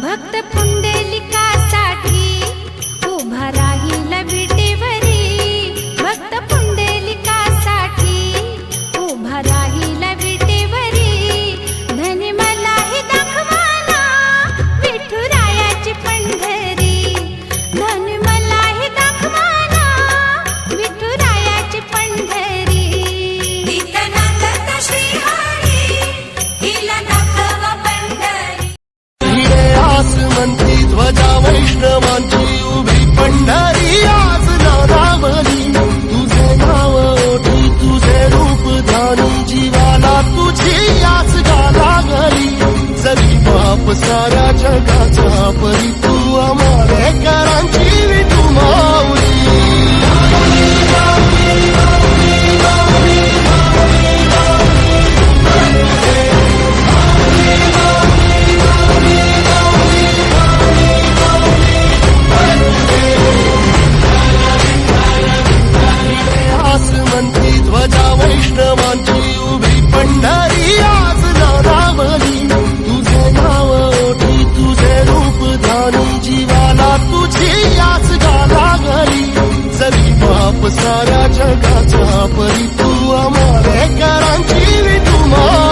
भक्त पुंडलिकासाठी उभा राहील विटेवरी, भक्त पुंडलिकासाठी उभा राहील विटेवरी, धनी मलाही दाखवाना विठुरायाची पंढरी, धनी मलाही दाखवाना विठुरायाची पंढरी. दीननाथ श्रीहरी हिला दाखव पंढरी. आसमंती ध्वजा वैष्णवांची उभी पंढरी आज नारावली, तुझे नाव ओठी तुझे रूप ध्यानी जीवाला तुझी आस लागली, जरी बाप साऱ्या जगाचा परी तू आमालेकरांची विठू माऊली. आसमंती ध्वजा वैष्णवांची उभी पंढरी आज नारावली, तुझे नाव ओठी तुझे रूप ध्यानी जीवाला तुझी आस लागली, जरी बाप साऱ्या जगाचा परी तू आमालेकरांची विठू माऊली.